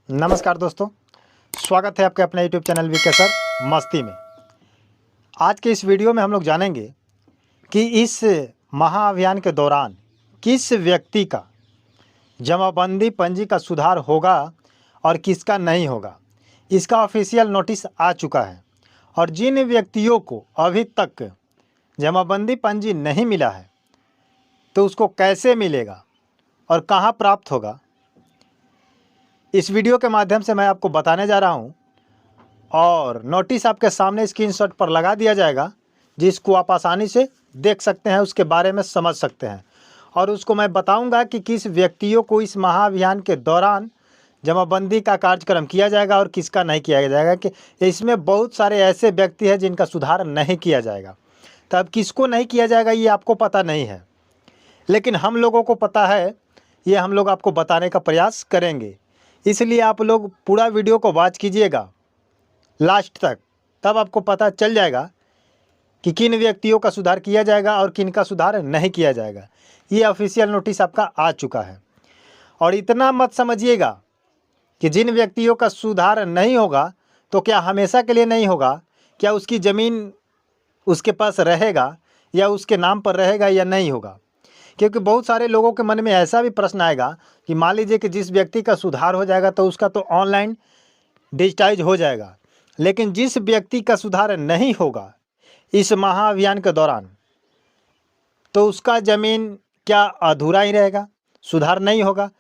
नमस्कार दोस्तों, स्वागत है आपके अपने यूट्यूब चैनल वीके सर मस्ती में। आज के इस वीडियो में हम लोग जानेंगे कि इस महाअभियान के दौरान किस व्यक्ति का जमाबंदी पंजी का सुधार होगा और किसका नहीं होगा। इसका ऑफिशियल नोटिस आ चुका है और जिन व्यक्तियों को अभी तक जमाबंदी पंजी नहीं मिला है तो उसको कैसे मिलेगा और कहाँ प्राप्त होगा, इस वीडियो के माध्यम से मैं आपको बताने जा रहा हूं। और नोटिस आपके सामने स्क्रीनशॉट पर लगा दिया जाएगा, जिसको आप आसानी से देख सकते हैं, उसके बारे में समझ सकते हैं। और उसको मैं बताऊंगा कि किस व्यक्तियों को इस महाअभियान के दौरान जमाबंदी का कार्यक्रम किया जाएगा और किसका नहीं किया जाएगा। कि इसमें बहुत सारे ऐसे व्यक्ति हैं जिनका सुधार नहीं किया जाएगा। तब किसको नहीं किया जाएगा ये आपको पता नहीं है, लेकिन हम लोगों को पता है। ये हम लोग आपको बताने का प्रयास करेंगे, इसलिए आप लोग पूरा वीडियो को वॉच कीजिएगा लास्ट तक, तब आपको पता चल जाएगा कि किन व्यक्तियों का सुधार किया जाएगा और किन का सुधार नहीं किया जाएगा। ये ऑफिशियल नोटिस आपका आ चुका है। और इतना मत समझिएगा कि जिन व्यक्तियों का सुधार नहीं होगा तो क्या हमेशा के लिए नहीं होगा, क्या उसकी ज़मीन उसके पास रहेगा या उसके नाम पर रहेगा या नहीं होगा। क्योंकि बहुत सारे लोगों के मन में ऐसा भी प्रश्न आएगा कि मान लीजिए कि जिस व्यक्ति का सुधार हो जाएगा तो उसका तो ऑनलाइन डिजिटाइज हो जाएगा, लेकिन जिस व्यक्ति का सुधार नहीं होगा इस महाअभियान के दौरान तो उसका ज़मीन क्या अधूरा ही रहेगा, सुधार नहीं होगा।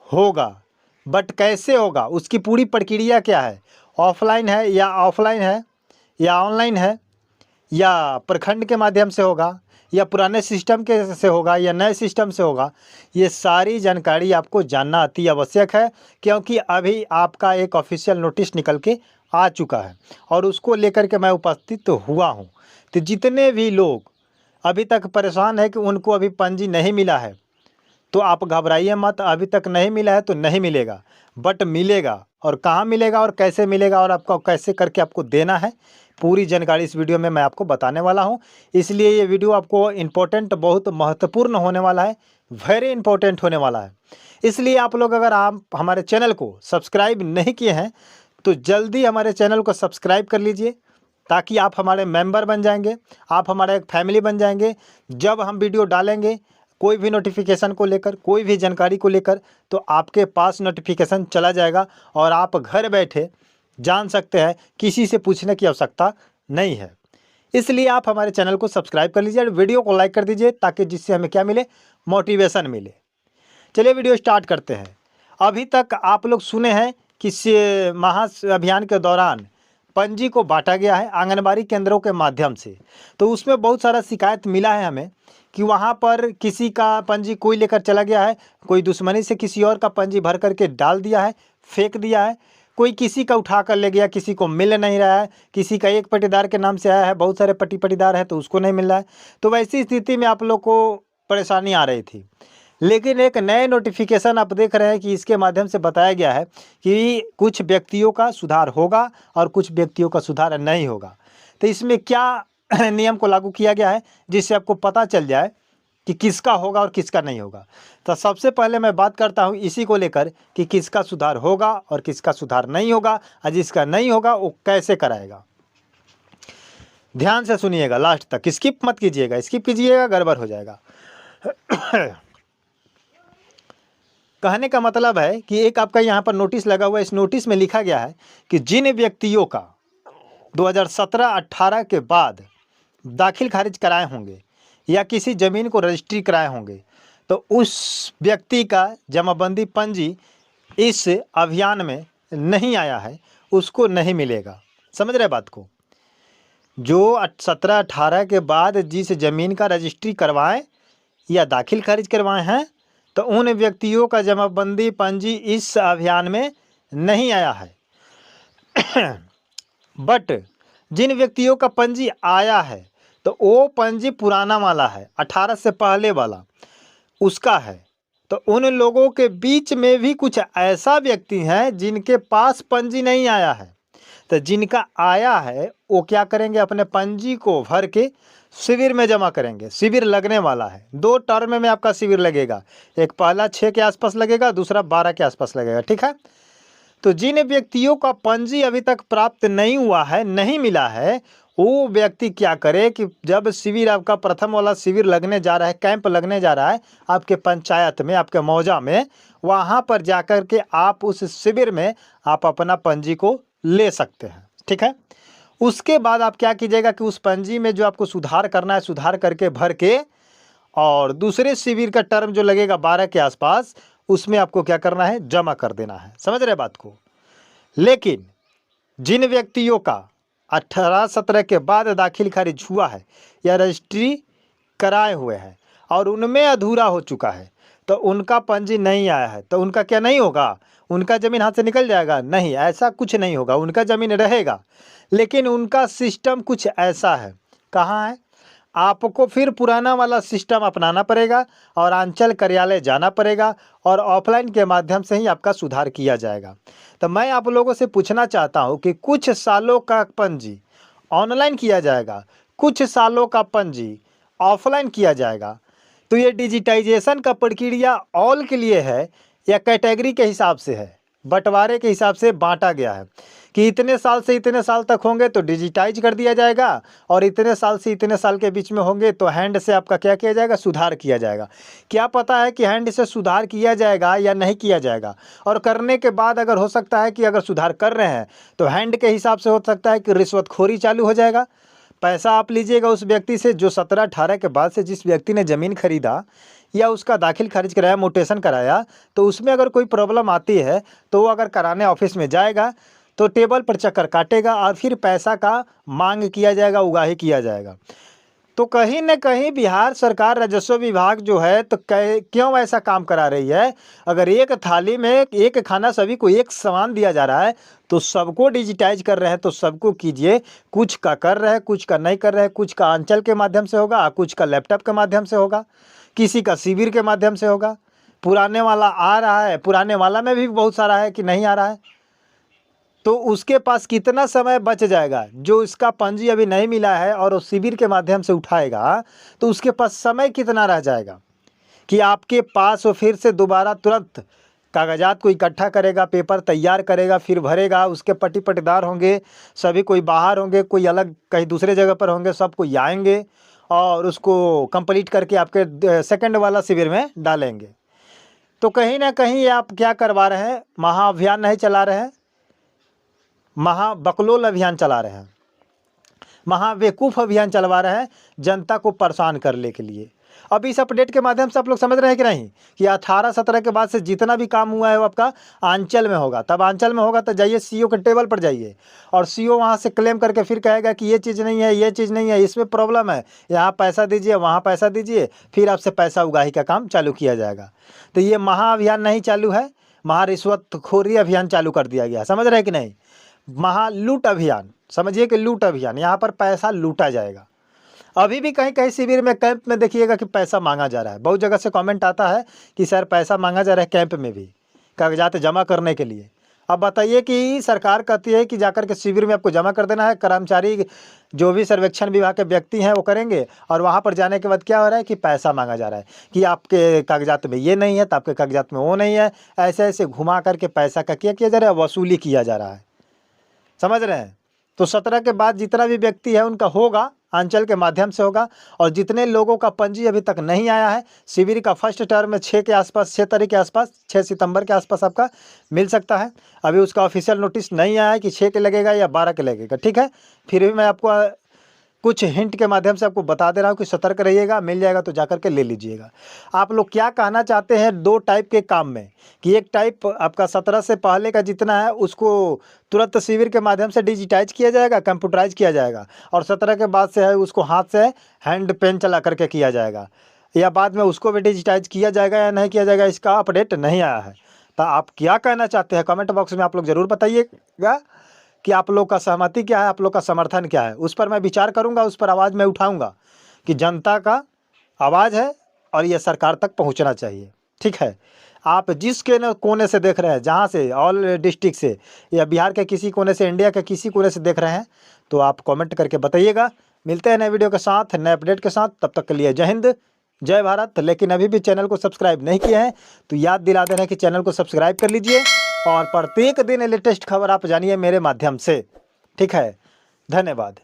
होगा, बट कैसे होगा, उसकी पूरी प्रक्रिया क्या है, ऑफलाइन है या ऑफलाइन है या ऑनलाइन है या प्रखंड के माध्यम से होगा या पुराने सिस्टम के से होगा या नए सिस्टम से होगा, ये सारी जानकारी आपको जानना अति आवश्यक है। क्योंकि अभी आपका एक ऑफिशियल नोटिस निकल के आ चुका है और उसको लेकर के मैं उपस्थित हुआ हूँ। तो जितने भी लोग अभी तक परेशान है कि उनको अभी पंजी नहीं मिला है, तो आप घबराइए मत। अभी तक नहीं मिला है तो नहीं मिलेगा, बट मिलेगा। और कहाँ मिलेगा और कैसे मिलेगा और आपको कैसे करके आपको देना है, पूरी जानकारी इस वीडियो में मैं आपको बताने वाला हूं। इसलिए ये वीडियो आपको इम्पोर्टेंट, बहुत महत्वपूर्ण होने वाला है, वेरी इंपॉर्टेंट होने वाला है। इसलिए आप लोग अगर आप हमारे चैनल को सब्सक्राइब नहीं किए हैं तो जल्दी हमारे चैनल को सब्सक्राइब कर लीजिए, ताकि आप हमारे मेंबर बन जाएंगे, आप हमारा एक फैमिली बन जाएंगे। जब हम वीडियो डालेंगे कोई भी नोटिफिकेशन को लेकर, कोई भी जानकारी को लेकर, तो आपके पास नोटिफिकेशन चला जाएगा और आप घर बैठे जान सकते हैं, किसी से पूछने की आवश्यकता नहीं है। इसलिए आप हमारे चैनल को सब्सक्राइब कर लीजिए और वीडियो को लाइक कर दीजिए, ताकि जिससे हमें क्या मिले, मोटिवेशन मिले। चलिए वीडियो स्टार्ट करते हैं। अभी तक आप लोग सुने हैं कि महाअभियान के दौरान पंजी को बांटा गया है आंगनबाड़ी केंद्रों के माध्यम से। तो उसमें बहुत सारा शिकायत मिला है हमें कि वहाँ पर किसी का पंजी कोई लेकर चला गया है, कोई दुश्मनी से किसी और का पंजी भर करके डाल दिया है, फेंक दिया है, कोई किसी का उठा कर ले गया, किसी को मिल नहीं रहा है, किसी का एक पट्टीदार के नाम से आया है, बहुत सारे पट्टीदार हैं तो उसको नहीं मिल रहा है। तो वैसी स्थिति में आप लोग को परेशानी आ रही थी। लेकिन एक नए नोटिफिकेशन आप देख रहे हैं कि इसके माध्यम से बताया गया है कि कुछ व्यक्तियों का सुधार होगा और कुछ व्यक्तियों का सुधार नहीं होगा। तो इसमें क्या नियम को लागू किया गया है, जिससे आपको पता चल जाए कि किसका होगा और किसका नहीं होगा। तो सबसे पहले मैं बात करता हूं इसी को लेकर कि किसका सुधार होगा और किसका सुधार नहीं होगा, और जिसका नहीं होगा वो कैसे कराएगा। ध्यान से सुनिएगा लास्ट तक, स्किप मत कीजिएगा, स्किप कीजिएगा गड़बड़ हो जाएगा। कहने का मतलब है कि एक आपका यहाँ पर नोटिस लगा हुआ है, इस नोटिस में लिखा गया है कि जिन व्यक्तियों का 2017-18 के बाद दाखिल खारिज कराए होंगे या किसी ज़मीन को रजिस्ट्री कराए होंगे, तो उस व्यक्ति का जमाबंदी पंजी इस अभियान में नहीं आया है, उसको नहीं मिलेगा। समझ रहे बात को? जो 17-18 के बाद जिस ज़मीन का रजिस्ट्री करवाएं या दाखिल खारिज करवाए हैं, तो उन व्यक्तियों का जमाबंदी पंजी इस अभियान में नहीं आया है। बट जिन व्यक्तियों का पंजी आया है तो वो पंजी पुराना वाला है, 18 से पहले वाला उसका है। तो उन लोगों के बीच में भी कुछ ऐसा व्यक्ति हैं जिनके पास पंजी नहीं आया है। तो जिनका आया है वो क्या करेंगे, अपने पंजी को भर के शिविर में जमा करेंगे। शिविर लगने वाला है, 2 टर्म में आपका शिविर लगेगा। एक पहला 6 के आसपास लगेगा, दूसरा 12 के आसपास लगेगा, ठीक है। तो जिन व्यक्तियों का पंजी अभी तक प्राप्त नहीं हुआ है, नहीं मिला है, वो व्यक्ति क्या करे कि जब शिविर आपका प्रथम वाला शिविर लगने जा रहा है, कैंप लगने जा रहा है आपके पंचायत में, आपके मौजा में, वहाँ पर जाकर के आप उस शिविर में आप अपना पंजी को ले सकते हैं। ठीक है। उसके बाद आप क्या कीजिएगा कि उस पंजी में जो आपको सुधार करना है, सुधार करके भर के, और दूसरे शिविर का टर्म जो लगेगा 12 के आसपास, उसमें आपको क्या करना है, जमा कर देना है। समझ रहे बात को। लेकिन जिन व्यक्तियों का 18-17 के बाद दाखिल खारिज हुआ है या रजिस्ट्री कराए हुए हैं और उनमें अधूरा हो चुका है, तो उनका पंजी नहीं आया है, तो उनका क्या नहीं होगा, उनका ज़मीन हाथ से निकल जाएगा? नहीं, ऐसा कुछ नहीं होगा, उनका ज़मीन रहेगा। लेकिन उनका सिस्टम कुछ ऐसा है, कहाँ है, आपको फिर पुराना वाला सिस्टम अपनाना पड़ेगा और अंचल कार्यालय जाना पड़ेगा और ऑफलाइन के माध्यम से ही आपका सुधार किया जाएगा। तो मैं आप लोगों से पूछना चाहता हूं कि कुछ सालों का पंजी ऑनलाइन किया जाएगा, कुछ सालों का पंजी ऑफलाइन किया जाएगा। तो ये डिजिटाइजेशन का प्रक्रिया ऑल के लिए है या कैटेगरी के हिसाब से है, बंटवारे के हिसाब से बांटा गया है कि इतने साल से इतने साल तक होंगे तो डिजिटाइज कर दिया जाएगा और इतने साल से इतने साल के बीच में होंगे तो हैंड से आपका क्या किया जाएगा, सुधार किया जाएगा। क्या पता है कि हैंड से सुधार किया जाएगा या नहीं किया जाएगा, और करने के बाद अगर हो सकता है कि अगर सुधार कर रहे हैं तो हैंड के हिसाब से हो सकता है कि रिश्वतखोरी चालू हो जाएगा। पैसा आप लीजिएगा उस व्यक्ति से जो 17-18 के बाद से जिस व्यक्ति ने ज़मीन खरीदा या उसका दाखिल खारिज कराया, मोटेशन कराया, तो उसमें अगर कोई प्रॉब्लम आती है तो वो अगर कराने ऑफिस में जाएगा तो टेबल पर चक्कर काटेगा और फिर पैसा का मांग किया जाएगा, उगाही किया जाएगा। तो कहीं न कहीं बिहार सरकार राजस्व विभाग जो है तो क्यों ऐसा काम करा रही है? अगर एक थाली में एक खाना सभी को एक समान दिया जा रहा है तो सबको डिजिटाइज कर रहे हैं तो सबको कीजिए। कुछ का कर रहे हैं, कुछ का नहीं कर रहे हैं, कुछ का अंचल के माध्यम से होगा, कुछ का लैपटॉप के माध्यम से होगा, किसी का शिविर के माध्यम से होगा। पुराने वाला आ रहा है, पुराने वाला में भी बहुत सारा है कि नहीं आ रहा है, तो उसके पास कितना समय बच जाएगा? जो इसका पंजी अभी नहीं मिला है और वो शिविर के माध्यम से उठाएगा तो उसके पास समय कितना रह जाएगा कि आपके पास वो फिर से दोबारा तुरंत कागजात को इकट्ठा करेगा, पेपर तैयार करेगा, फिर भरेगा। उसके पट्टी पट्टीदार होंगे, सभी कोई बाहर होंगे, कोई अलग कहीं दूसरे जगह पर होंगे, सब कोई आएंगे और उसको कंप्लीट करके आपके सेकंड वाला शिविर में डालेंगे। तो कहीं ना कहीं आप क्या करवा रहे हैं, महाअभियान नहीं चला रहे हैं, महाबकलोल अभियान चला रहे हैं, महाबेवकूफ़ अभियान चलवा रहे हैं जनता को परेशान करने के लिए। अब इस अपडेट के माध्यम से आप लोग समझ रहे हैं कि नहीं कि 18-17 के बाद से जितना भी काम हुआ है वो आपका आंचल में होगा। तब आंचल में होगा तो जाइए सीओ के टेबल पर जाइए और सीओ वहाँ से क्लेम करके फिर कहेगा कि ये चीज़ नहीं है, ये चीज़ नहीं है, इसमें प्रॉब्लम है, यहाँ पैसा दीजिए, वहाँ पैसा दीजिए, फिर आपसे पैसा उगाही का काम चालू किया जाएगा। तो ये महाअभियान नहीं चालू है, महारिश्वतखोरी अभियान चालू कर दिया गया। समझ रहे हैं कि नहीं? महालूट अभियान, समझिए कि लूट अभियान, यहाँ पर पैसा लूटा जाएगा। अभी भी कहीं कहीं शिविर में, कैंप में देखिएगा कि पैसा मांगा जा रहा है। बहुत जगह से कमेंट आता है कि सर पैसा मांगा जा रहा है कैंप में भी, कागजात जमा करने के लिए। अब बताइए कि सरकार कहती है कि जाकर के शिविर में आपको जमा कर देना है, कर्मचारी जो भी सर्वेक्षण विभाग के व्यक्ति हैं वो करेंगे, और वहाँ पर जाने के बाद क्या हो रहा है कि पैसा मांगा जा रहा है कि आपके कागजात में ये नहीं है तो आपके कागजात में वो नहीं है। ऐसे ऐसे घुमा करके पैसा का क्या किया जा रहा है, वसूली किया जा रहा है। समझ रहे हैं? तो 17 के बाद जितना भी व्यक्ति है उनका होगा, अंचल के माध्यम से होगा। और जितने लोगों का पंजी अभी तक नहीं आया है, शिविर का फर्स्ट टर्म 6 के आसपास, 6 तारीख के आसपास, 6 सितंबर के आसपास आपका मिल सकता है। अभी उसका ऑफिशियल नोटिस नहीं आया है कि 6 के लगेगा या 12 के लगेगा। ठीक है, फिर भी मैं आपको कुछ हिंट के माध्यम से आपको बता दे रहा हूँ कि सतर्क रहिएगा, मिल जाएगा तो जाकर के ले लीजिएगा। आप लोग क्या कहना चाहते हैं दो टाइप के काम में, कि एक टाइप आपका 17 से पहले का जितना है उसको तुरंत शिविर के माध्यम से डिजिटाइज किया जाएगा, कंप्यूटराइज किया जाएगा, और 17 के बाद से है उसको हाथ से हैंड पेन चला करके किया जाएगा, या बाद में उसको भी डिजिटाइज किया जाएगा या नहीं किया जाएगा, इसका अपडेट नहीं आया है। तो आप क्या कहना चाहते हैं कमेंट बॉक्स में आप लोग ज़रूर बताइएगा कि आप लोग का सहमति क्या है, आप लोग का समर्थन क्या है। उस पर मैं विचार करूंगा, उस पर आवाज़ मैं उठाऊंगा कि जनता का आवाज़ है और ये सरकार तक पहुंचना चाहिए। ठीक है, आप जिस कोने से देख रहे हैं, जहां से ऑल डिस्ट्रिक्ट से या बिहार के किसी कोने से, इंडिया के किसी कोने से देख रहे हैं, तो आप कमेंट करके बताइएगा। मिलते हैं नए वीडियो के साथ, नए अपडेट के साथ। तब तक के लिए जय हिंद, जय भारत। लेकिन अभी भी चैनल को सब्सक्राइब नहीं किए हैं तो याद दिला दे रहे हैं कि चैनल को सब्सक्राइब कर लीजिए और प्रत्येक दिन लेटेस्ट खबर आप जानिए मेरे माध्यम से। ठीक है, धन्यवाद।